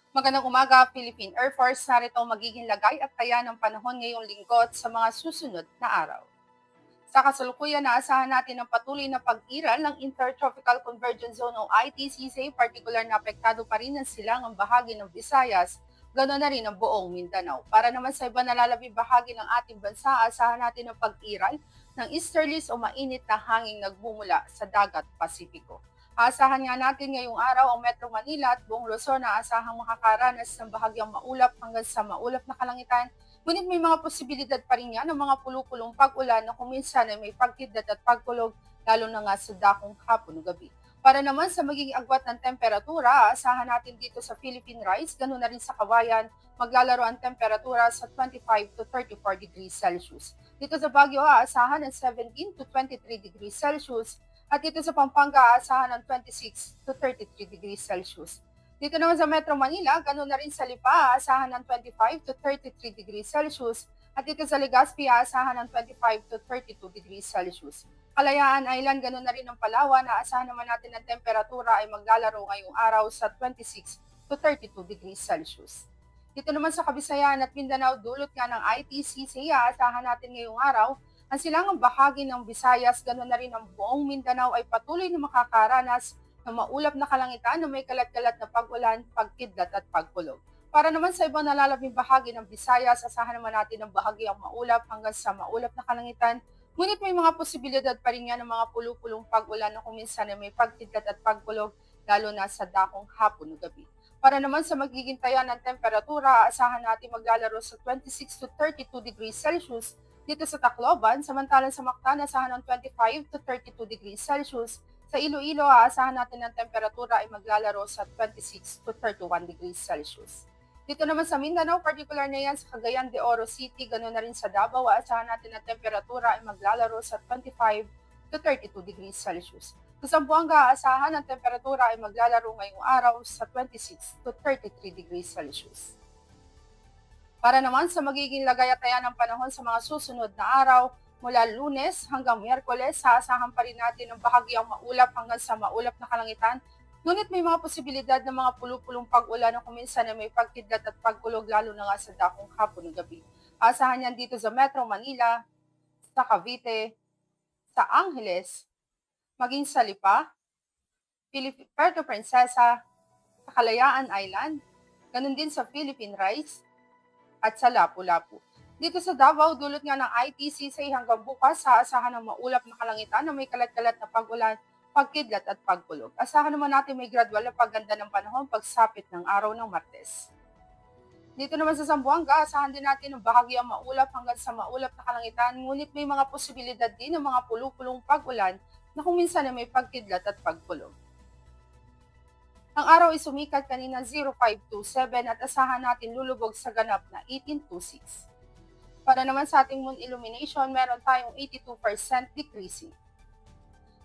Magandang umaga, Philippine Air Force. Narito ang magiging lagay at taya ng panahon ngayong linggo at sa mga susunod na araw. Sa kasalukuyan, naasahan natin ang patuloy na pag-iral ng Intertropical Convergence Zone o ITCZ, partikular na apektado pa rin ang silangang bahagi ng Visayas, ganoon na rin ang buong Mindanao. Para naman sa iba nalalabing bahagi ng ating bansa, asahan natin ang pag-iral ng easterlies o mainit na hanging nagmumula sa dagat Pasipiko. Aasahan nga natin ngayong araw ang Metro Manila at buong Luzon na asahang makakaranas ng bahagyang maulap hanggang sa maulap na kalangitan. Ngunit may mga posibilidad pa rin yan ng mga pulupulong pag-ulan na kung minsan ay may pagkidlat at pagkulog, lalo na nga sa dakong hapon o gabi. Para naman sa magiging agwat ng temperatura, aasahan natin dito sa Philippine Rise, ganoon na rin sa Kawayan, maglalaro ang temperatura sa 25 to 34 degrees Celsius. Dito sa Baguio, aasahan ng 17 to 23 degrees Celsius. At dito sa Pampanga, aasahan ng 26 to 33 degrees Celsius. Dito naman sa Metro Manila, ganoon na rin sa Lipa, aasahan ng 25 to 33 degrees Celsius. At dito sa Legazpi, aasahan ng 25 to 32 degrees Celsius. Kalayaan Island, ganoon na rin ang Palawan, aasahan naman natin ang temperatura ay maglalaro ngayong araw sa 26 to 32 degrees Celsius. Dito naman sa Kabisayan at Mindanao, dulot nga ng ITCC, aasahan natin ngayong araw ang silangang bahagi ng Visayas, ganoon na rin ang buong Mindanao ay patuloy na makakaranas ng maulap na kalangitan na may kalat-kalat na pag-ulan, pagkidlat at pagkulog. Para naman sa ibang nalalabing bahagi ng Visayas, asahan naman natin ang bahagyang maulap hanggang sa maulap na kalangitan. Ngunit may mga posibilidad pa rin yan ng mga pulupulong pag-ulan na kung minsan ay may pagkidlat at pagkulog, lalo na sa dakong hapon o gabi. Para naman sa magiging taya ng temperatura, asahan natin maglalaro sa 26 to 32 degrees Celsius dito sa Tacloban, samantalang sa Mactan, asahan ng 25 to 32 degrees Celsius. Sa Iloilo, aasahan natin ang temperatura ay maglalaro sa 26 to 31 degrees Celsius. Dito naman sa Mindanao, particular na yan sa Cagayan de Oro City, ganoon na rin sa Davao, aasahan natin ang temperatura ay maglalaro sa 25 to 32 degrees Celsius. Sa Zamboanga, aasahan ang temperatura ay maglalaro ngayong araw sa 26 to 33 degrees Celsius. Para naman sa magiging lagay at taya ng panahon sa mga susunod na araw, mula Lunes hanggang Miyerkules, saasahan pa rin natin ang bahagyang maulap hanggang sa maulap na kalangitan. Ngunit may mga posibilidad ng mga pulupulong pag-ulan na kuminsan na may pagkidlat at pagkulog, lalo na nga sa dakong hapon o gabi. Asahan yan dito sa Metro Manila, sa Cavite, sa Angeles, maging sa Lipa, Puerto Princesa, sa Kalayaan Island, ganun din sa Philippine Rise, at sa Lapu-Lapu. Dito sa Davao, dulot nga ng ITCC hanggang bukas, aasahan ng maulap na kalangitan na may kalat-kalat na pag-ulan, pagkidlat at pagkulog. Asahan naman natin may gradual na pagganda ng panahon pagsapit ng araw ng Martes. Dito naman sa Zamboanga, asahan din natin ang bahagyang maulap hanggang sa maulap na kalangitan, ngunit may mga posibilidad din ng mga pulupulong pag-ulan na kung minsan ay may pagkidlat at pagkulog. Ang araw ay sumikat kanina 0527 at asahan natin lulubog sa ganap na 1826. Para naman sa ating moon illumination, meron tayong 82% decreasing.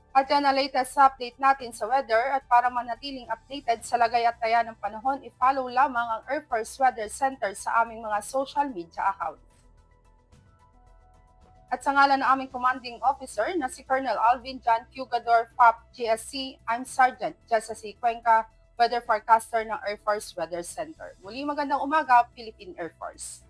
At yan ang latest update natin sa weather, at para manatiling updated sa lagay at taya ng panahon, i-follow lamang ang Air Force Weather Center sa aming mga social media accounts. At sa ngalan ng aming commanding officer na si Colonel Alvin John Fugador, FAP GSC, I'm Sergeant Jessa C. Cuenca, weather forecaster ng Air Force Weather Center. Muli magandang umaga, Philippine Air Force.